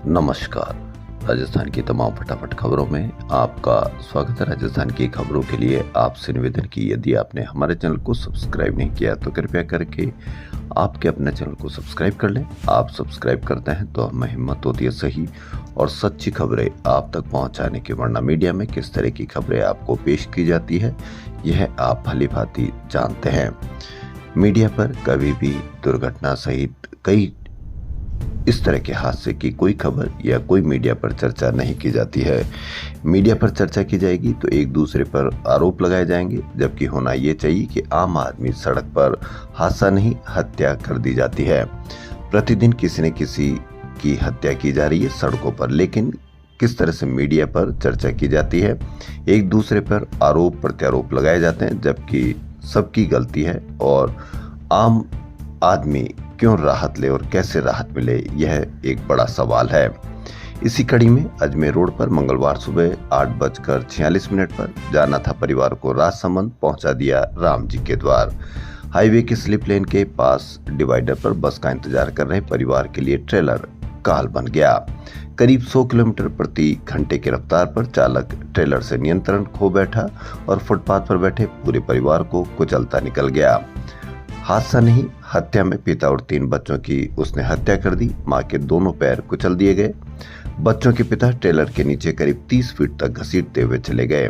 नमस्कार। राजस्थान की तमाम फटाफट खबरों में आपका स्वागत है। राजस्थान की खबरों के लिए आपसे निवेदन की यदि आपने हमारे चैनल को सब्सक्राइब नहीं किया तो कृपया करके आपके अपने चैनल को सब्सक्राइब कर लें। आप सब्सक्राइब करते हैं तो हमें हिम्मत होती है सही और सच्ची खबरें आप तक पहुंचाने की, वरना मीडिया में किस तरह की खबरें आपको पेश की जाती है यह आप भली भांति जानते हैं। मीडिया पर कभी भी दुर्घटना सहित कई इस तरह के हादसे की कोई खबर या कोई मीडिया पर चर्चा नहीं की जाती है। मीडिया पर चर्चा की जाएगी तो एक दूसरे पर आरोप लगाए जाएंगे, जबकि होना ये चाहिए कि आम आदमी सड़क पर हादसा नहीं हत्या कर दी जाती है। प्रतिदिन किसी न किसी की हत्या की जा रही है सड़कों पर, लेकिन किस तरह से मीडिया पर चर्चा की जाती है, एक दूसरे पर आरोप प्रत्यारोप लगाए जाते हैं, जबकि सबकी गलती है और आम आदमी क्यों राहत ले और कैसे राहत मिले, यह एक बड़ा सवाल है। इसी कड़ी में अजमेर रोड पर मंगलवार सुबह 8:46 पर जाना था परिवार को राजसमंद पहुंचा दिया राम जी के द्वार। हाईवे के स्लिप लेन के पास डिवाइडर पर बस का इंतजार कर रहे परिवार के लिए ट्रेलर काल बन गया। करीब 100 किलोमीटर प्रति घंटे की रफ्तार पर चालक ट्रेलर से नियंत्रण खो बैठा और फुटपाथ पर बैठे पूरे परिवार को कुचलता निकल गया। हादसा नहीं हत्या में पिता और 3 बच्चों की उसने हत्या कर दी। मां के दोनों पैर कुचल दिए गए। बच्चों के पिता ट्रेलर के नीचे करीब 30 फीट तक घसीटते हुए चले गए।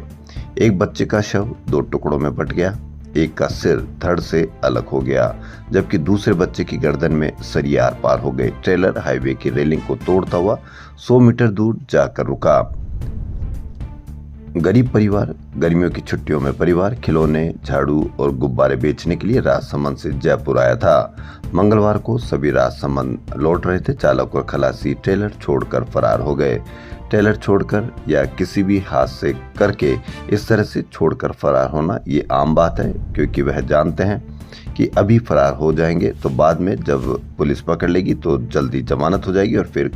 एक बच्चे का शव 2 टुकड़ों में बट गया। एक का सिर धड़ से अलग हो गया, जबकि दूसरे बच्चे की गर्दन में सरिया आर पार हो गए। ट्रेलर हाईवे की रेलिंग को तोड़ता हुआ 100 मीटर दूर जाकर रुका। गरीब परिवार, गर्मियों की छुट्टियों में परिवार खिलौने, झाड़ू और गुब्बारे बेचने के लिए राजसमंद से जयपुर आया था। मंगलवार को सभी राजसमंद लौट रहे थे। चालक और खलासी ट्रेलर छोड़कर फरार हो गए। ट्रेलर छोड़कर या किसी भी हादसे करके इस तरह से छोड़कर फरार होना ये आम बात है, क्योंकि वह जानते हैं कि अभी फरार हो जाएंगे तो बाद में जब पुलिस पकड़ लेगी तो जल्दी जमानत हो जाएगी और फिर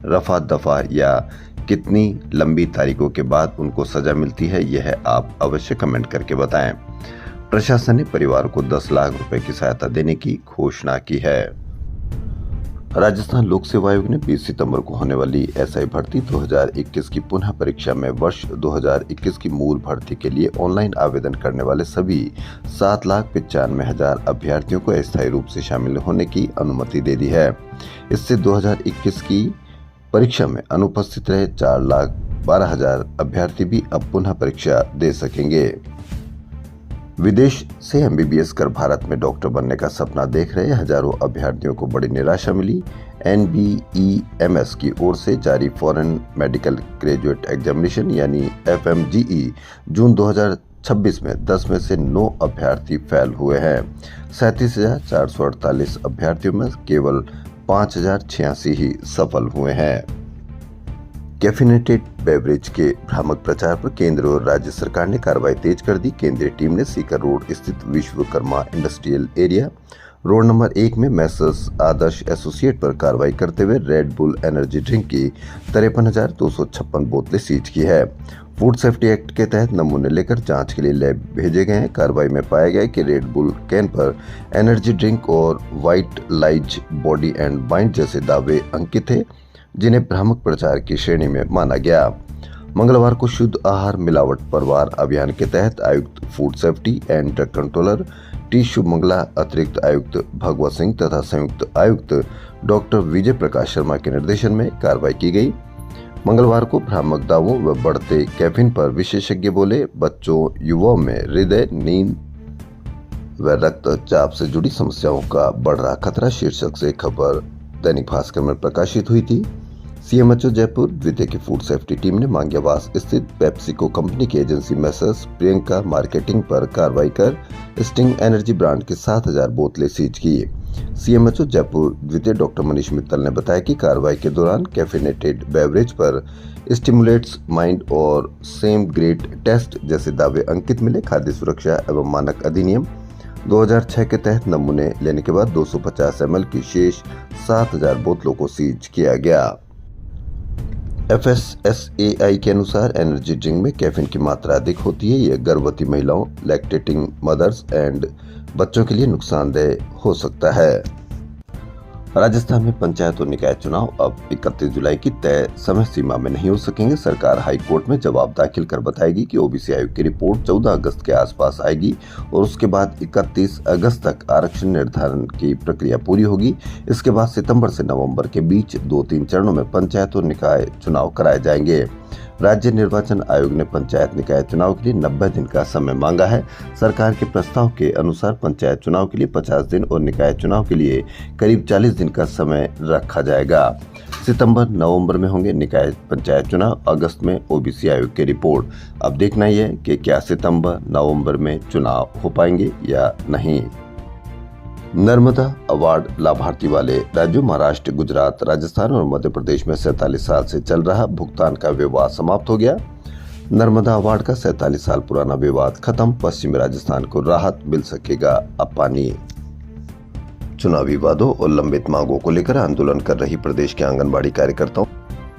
रफा दफा या कितनी लंबी तारीखों के बाद उनको सजा मिलती है, यह आप अवश्य कमेंट करके बताएं। प्रशासन ने परिवार को 10 लाख रुपए की सहायता देने की घोषणा की है। राजस्थान लोक सेवा आयोग ने 20 सितंबर को होने वाली एसआई भर्ती 2021 की पुनः परीक्षा में वर्ष 2021 की मूल भर्ती के लिए ऑनलाइन आवेदन करने वाले सभी 7,95,000 अभ्यर्थियों को अस्थायी रूप से शामिल होने की अनुमति दे दी है। इससे 2021 की परीक्षा में अनुपस्थित रहे 4,12,000 अभ्यर्थी भी अब पुनः परीक्षा दे सकेंगे। विदेश से एमबीबीएस कर भारत में डॉक्टर बनने का सपना देख रहे हजारों अभ्यर्थियों को बड़ी निराशा मिली। NBEMS की ओर से जारी फॉरेन मेडिकल ग्रेजुएट एग्जामिनेशन यानी FMGE जून 2026 में 10 में से 9 अभ्यर्थी फेल हुए हैं। 37,448 अभ्यर्थियों में केवल 5,086 ही सफल हुए हैं। कैफीनेटेड बेवरेज के भ्रामक प्रचार पर केंद्र और राज्य सरकार ने कार्रवाई तेज कर दी। केंद्रीय टीम ने सीकर रोड स्थित Vishwakarma industrial area road number 1 में मैसर्स आदर्श एसोसिएट पर कार्रवाई करते हुए रेड बुल एनर्जी ड्रिंक की 53,256 बोतलें सीज की है। फूड सेफ्टी एक्ट के तहत नमूने लेकर जांच के लिए लैब भेजे गए हैं। कार्रवाई में पाया गया कि रेड बुल कैन पर एनर्जी ड्रिंक और white lies body and bind जैसे दावे अंकित थे, जिन्हें भ्रामक प्रचार की श्रेणी में माना गया। मंगलवार को शुद्ध आहार मिलावट परवार अभियान के तहत आयुक्त food safety and drug controller T Shubhamangala, अतिरिक्त आयुक्त भगवत सिंह तथा संयुक्त आयुक्त डॉक्टर विजय प्रकाश शर्मा के निर्देशन में कार्रवाई की गई। मंगलवार को भ्रामक दावों व बढ़ते कैफीन पर विशेषज्ञ बोले, बच्चों युवाओं में हृदय, नींद व रक्तचाप से जुड़ी समस्याओं का बढ़ रहा खतरा शीर्षक से खबर दैनिक भास्कर में प्रकाशित हुई थी। सीएमएचओ जयपुर द्वितीय की फूड सेफ्टी टीम ने मांग्यावास स्थित पेप्सिको कंपनी की एजेंसी मैसर्स प्रियंका मार्केटिंग पर कार्रवाई कर स्टिंग एनर्जी ब्रांड की 7,000 बोतलें सीज की। सीएमएचओ जयपुर द्वितीय डॉक्टर मनीष मित्तल ने बताया कि कार्रवाई के दौरान कैफीनेटेड बेवरेज पर स्टिमुलेट्स माइंड और सेम ग्रेड टेस्ट जैसे दावे अंकित मिले। खाद्य सुरक्षा एवं मानक अधिनियम 2006 के तहत नमूने लेने के बाद 250 ml की शेष 7,000 बोतलों को सीज किया गया। FSSAI के अनुसार एनर्जी ड्रिंक में कैफीन की मात्रा अधिक होती है। यह गर्भवती महिलाओं, लैक्टेटिंग मदर्स एंड बच्चों के लिए नुकसानदेह हो सकता है। राजस्थान में पंचायत और निकाय चुनाव अब 31 जुलाई की तय समय सीमा में नहीं हो सकेंगे। सरकार हाई कोर्ट में जवाब दाखिल कर बताएगी कि ओबीसी आयोग की रिपोर्ट 14 अगस्त के आसपास आएगी और उसके बाद 31 अगस्त तक आरक्षण निर्धारण की प्रक्रिया पूरी होगी। इसके बाद सितंबर से नवंबर के बीच 2-3 चरणों में पंचायत और निकाय चुनाव कराए जाएंगे। राज्य निर्वाचन आयोग ने पंचायत निकाय चुनाव के लिए 90 दिन का समय मांगा है। सरकार के प्रस्ताव के अनुसार पंचायत चुनाव के लिए 50 दिन और निकाय चुनाव के लिए करीब 40 दिन का समय रखा जाएगा। सितंबर नवंबर में होंगे निकाय पंचायत चुनाव, अगस्त में ओबीसी आयोग की रिपोर्ट। अब देखना ही है कि क्या सितंबर नवंबर में चुनाव हो पाएंगे या नहीं। नर्मदा अवार्ड लाभार्थी वाले राज्यों महाराष्ट्र, गुजरात, राजस्थान और मध्य प्रदेश में 47 साल से चल रहा भुगतान का विवाद समाप्त हो गया। नर्मदा अवार्ड का 47 साल पुराना विवाद खत्म, पश्चिमी राजस्थान को राहत मिल सकेगा अब पानी। चुनावी वादों और लंबित मांगों को लेकर आंदोलन कर रही प्रदेश के आंगनबाड़ी कार्यकर्ताओं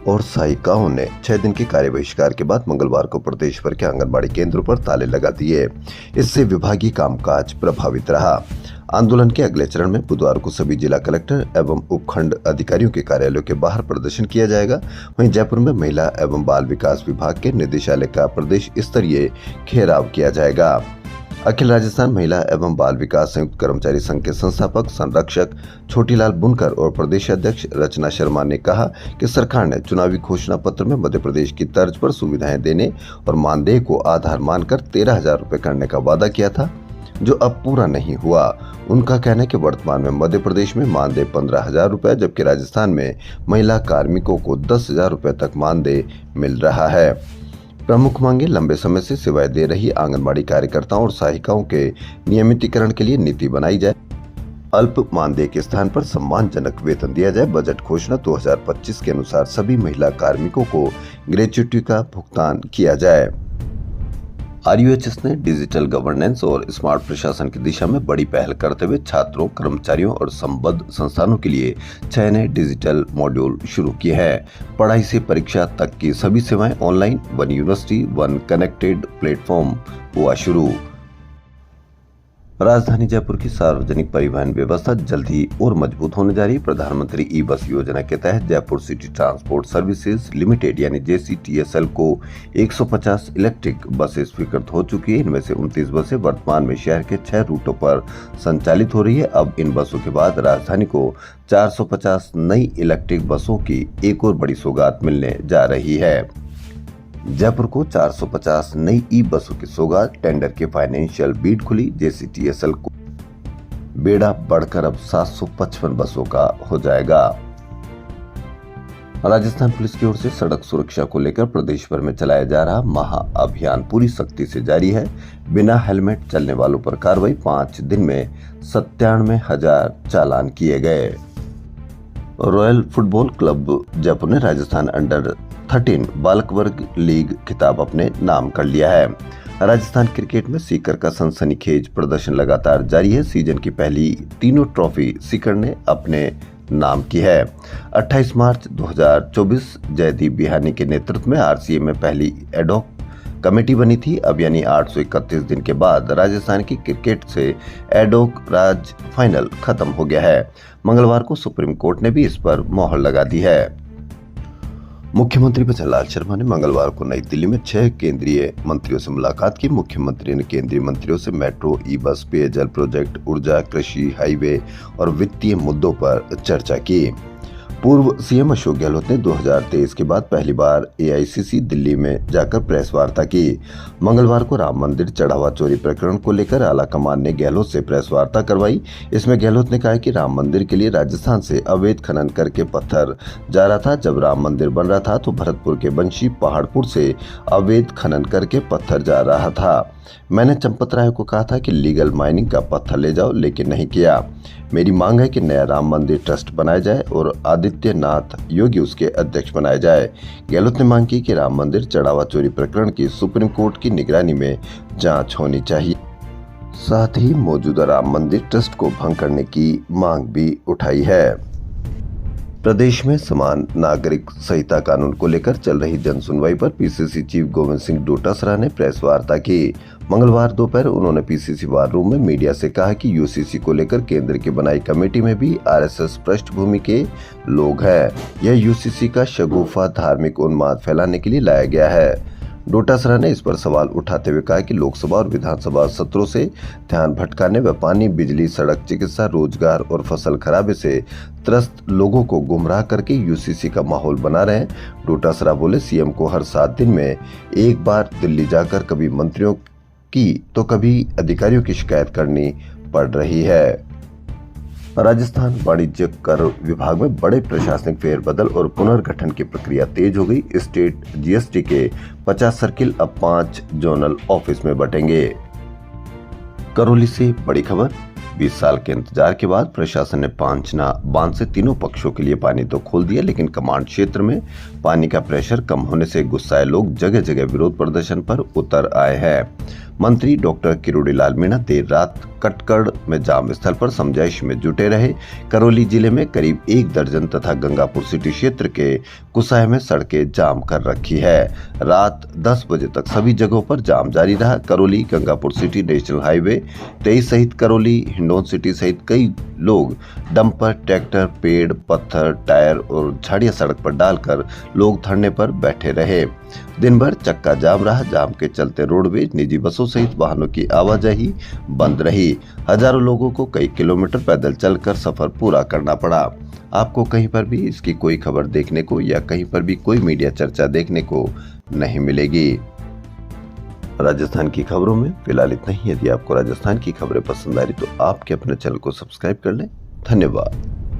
और सहायिकाओं ने 6 दिन के कार्य बहिष्कार के बाद मंगलवार को प्रदेश भर के आंगनबाड़ी केंद्रों पर ताले लगा दिए। इससे विभागीय कामकाज प्रभावित रहा। आंदोलन के अगले चरण में बुधवार को सभी जिला कलेक्टर एवं उपखंड अधिकारियों के कार्यालयों के बाहर प्रदर्शन किया जाएगा। वहीं जयपुर में महिला एवं बाल विकास विभाग के निदेशालय का प्रदेश स्तरीय घेराव किया जाएगा। अखिल राजस्थान महिला एवं बाल विकास संयुक्त कर्मचारी संघ के संस्थापक संरक्षक छोटीलाल बुनकर और प्रदेश अध्यक्ष रचना शर्मा ने कहा कि सरकार ने चुनावी घोषणा पत्र में मध्य प्रदेश की तर्ज पर सुविधाएं देने और मानदेय को आधार मानकर 13,000 रुपए करने का वादा किया था, जो अब पूरा नहीं हुआ। उनका कहना है कि वर्तमान में मध्य प्रदेश में मानदेय 15,000 रुपए, जबकि राजस्थान में महिला कार्मिकों को 10,000 रुपए तक मानदेय मिल रहा है। प्रमुख मांगे लंबे समय से सेवाएं दे रही आंगनबाड़ी कार्यकर्ताओं और सहायिकाओं के नियमितीकरण के लिए नीति बनाई जाए। अल्प मानदेय के स्थान पर सम्मानजनक वेतन दिया जाए। बजट घोषणा 2025 के अनुसार सभी महिला कार्मिकों को ग्रेच्युटी का भुगतान किया जाए। आरयूएचएस ने डिजिटल गवर्नेंस और स्मार्ट प्रशासन की दिशा में बड़ी पहल करते हुए छात्रों, कर्मचारियों और संबद्ध संस्थानों के लिए 6 नए डिजिटल मॉड्यूल शुरू किए हैं। पढ़ाई से परीक्षा तक की सभी सेवाएं online, one university one connected platform हुआ शुरू। राजधानी जयपुर की सार्वजनिक परिवहन व्यवस्था जल्द ही और मजबूत होने जा रही है। प्रधानमंत्री ई बस योजना के तहत Jaipur city transport services limited यानी JCTSL को 150 इलेक्ट्रिक बसें स्वीकृत हो चुकी है। इनमें से 29 बसें वर्तमान में शहर के 6 रूटों पर संचालित हो रही है। अब इन बसों के बाद राजधानी को 450 नई इलेक्ट्रिक बसों की एक और बड़ी सौगात मिलने जा रही है। जयपुर को 450 नई ई बसों की सौगात, टेंडर के फाइनेंशियल बीड खुली। JCTSL को बेड़ा बढ़कर अब 755 बसों का हो जाएगा। राजस्थान पुलिस की ओर से सड़क सुरक्षा को लेकर प्रदेश भर में चलाया जा रहा महाअभियान पूरी सख्ती से जारी है। बिना हेलमेट चलने वालों पर कार्रवाई, 5 दिन में 97,000 चालान किए गए। रॉयल फुटबॉल क्लब जयपुर ने राजस्थान अंडर 13 बालक वर्ग लीग खिताब अपने नाम कर लिया है। राजस्थान क्रिकेट में सीकर का सनसनीखेज प्रदर्शन लगातार जारी है। सीजन की पहली तीनों ट्रॉफी सीकर ने अपने नाम की है। 28 मार्च 2024 जयदीप बिहानी के नेतृत्व में RCA में पहली एडॉक कमेटी बनी थी। अब यानी 831 दिन के बाद राजस्थान की क्रिकेट से एडॉक राज फाइनल खत्म हो गया है। मंगलवार को सुप्रीम कोर्ट ने भी इस पर मोहर लगा दी है। मुख्यमंत्री भजनलाल शर्मा ने मंगलवार को नई दिल्ली में 6 केंद्रीय मंत्रियों से मुलाकात की। मुख्यमंत्री ने केंद्रीय मंत्रियों से मेट्रो, ई बस, पेयजल प्रोजेक्ट, ऊर्जा, कृषि, हाईवे और वित्तीय मुद्दों पर चर्चा की। पूर्व सीएम अशोक गहलोत ने 2023 के बाद पहली बार AICC दिल्ली में जाकर प्रेस वार्ता की। मंगलवार को राम मंदिर चढ़ावा चोरी प्रकरण को लेकर आला कमान ने गहलोत से प्रेस वार्ता करवाई। इसमें गहलोत ने कहा कि राम मंदिर के लिए राजस्थान से अवैध खनन करके पत्थर जा रहा था। जब राम मंदिर बन रहा था तो भरतपुर के बंशी पहाड़पुर से अवैध खनन करके पत्थर जा रहा था। मैंने चंपत राय को कहा था कि लीगल माइनिंग का पत्थर ले जाओ, लेकिन नहीं किया। मेरी मांग है कि नया राम मंदिर ट्रस्ट बनाया जाए और आदित्यनाथ योगी उसके अध्यक्ष बनाए जाए। गहलोत ने मांग की कि राम मंदिर चढ़ावा चोरी प्रकरण की सुप्रीम कोर्ट की निगरानी में जांच होनी चाहिए। साथ ही मौजूदा राम मंदिर ट्रस्ट को भंग करने की मांग भी उठाई है। प्रदेश में समान नागरिक संहिता कानून को लेकर चल रही जन सुनवाई पर पीसीसी चीफ गोविंद सिंह डोटासरा ने प्रेस वार्ता की। मंगलवार दोपहर उन्होंने पीसीसी वार रूम में मीडिया से कहा कि यूसीसी को लेकर केंद्र की बनाई कमेटी में भी आरएसएस पृष्ठभूमि के लोग हैं। यह यूसीसी का शगुफा धार्मिक उन्माद फैलाने के लिए लाया गया है। डोटासरा ने इस पर सवाल उठाते हुए कहा कि लोकसभा और विधानसभा सत्रों से ध्यान भटकाने व पानी, बिजली, सड़क, चिकित्सा, रोजगार और फसल खराबे से त्रस्त लोगों को गुमराह करके यूसीसी का माहौल बना रहे हैं। डोटासरा बोले, सीएम को हर 7 दिन में एक बार दिल्ली जाकर कभी मंत्रियों की तो कभी अधिकारियों की शिकायत करनी पड़ रही है। राजस्थान वाणिज्य कर विभाग में बड़े प्रशासनिक फेरबदल और पुनर्गठन की प्रक्रिया तेज हो गई। स्टेट जीएसटी के 50 सर्किल अब 5 जोनल ऑफिस में बटेंगे। करौली से बड़ी खबर। 20 साल के इंतजार के बाद प्रशासन ने पांचना बांध से तीनों पक्षों के लिए पानी तो खोल दिया, लेकिन कमांड क्षेत्र में पानी का प्रेशर कम होने से गुस्साए लोग जगह जगह विरोध प्रदर्शन पर उतर आए हैं। मंत्री डॉक्टर किरोड़ी लाल मीणा देर रात कटकड़ में जाम स्थल पर समझाइश में जुटे रहे। करौली जिले में करीब 1 दर्जन तथा गंगापुर सिटी क्षेत्र के कुसाय में सड़कें जाम कर रखी है। रात 10 बजे तक सभी जगहों पर जाम जारी रहा। Karauli Gangapur city national highway 23 सहित करौली हिंडौन सिटी सहित कई लोग डंपर, ट्रैक्टर, पेड़, पत्थर, टायर और झाड़ियां सड़क पर डालकर लोग धरने पर बैठे रहे। दिन भर चक्का जाम रहा। जाम के चलते रोडवेज, निजी बसों सहित वाहनों की आवाजाही बंद रही। हजारों लोगों को कई किलोमीटर पैदल चलकर सफर पूरा करना पड़ा। आपको कहीं पर भी इसकी कोई खबर देखने को या कहीं पर भी कोई मीडिया चर्चा देखने को नहीं मिलेगी। राजस्थान की खबरों में फिलहाल इतना ही। यदि आपको राजस्थान की खबरें पसंद आ रही तो आपके अपने चैनल को सब्सक्राइब कर लें। धन्यवाद।